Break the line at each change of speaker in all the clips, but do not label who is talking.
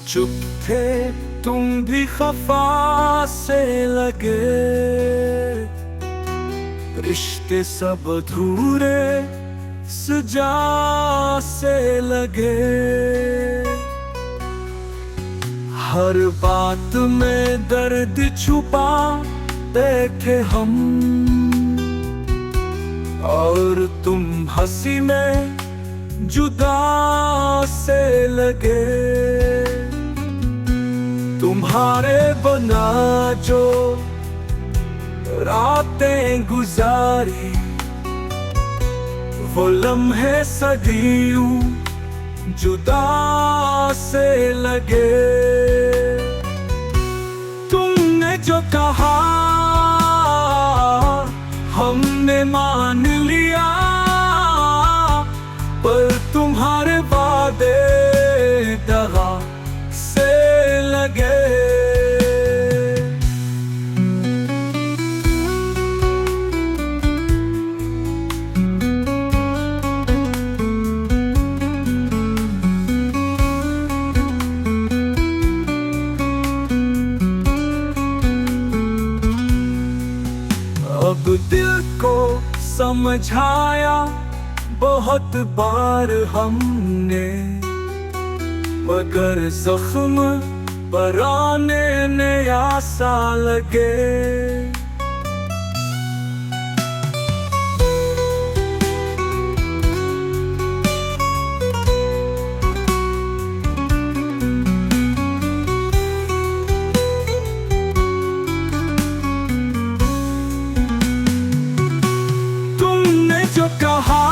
चुप थे तुम भी खफा से लगे, रिश्ते सब अधूरे सजा से लगे। हर बात में दर्द छुपा देखे हम, और तुम हंसी में जुदा से लगे। तुम्हारे बना जो रातें गुजारी, वो लम्हे सदियों जुदा से लगे। तुमने जो कहा हमने मान लिया, पर तुम्हारे वादे दगा से लगे। अब दिल को समझाया बहुत बार हमने, मगर जख्म बराने नया सा लगे। तुमने जो कहा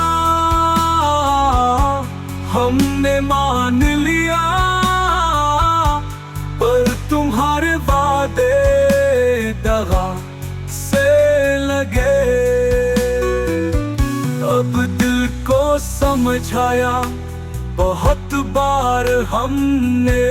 हमने मान लिया, पर तुम्हारे वादे दगा से लगे। अब दिल को समझाया बहुत बार हमने,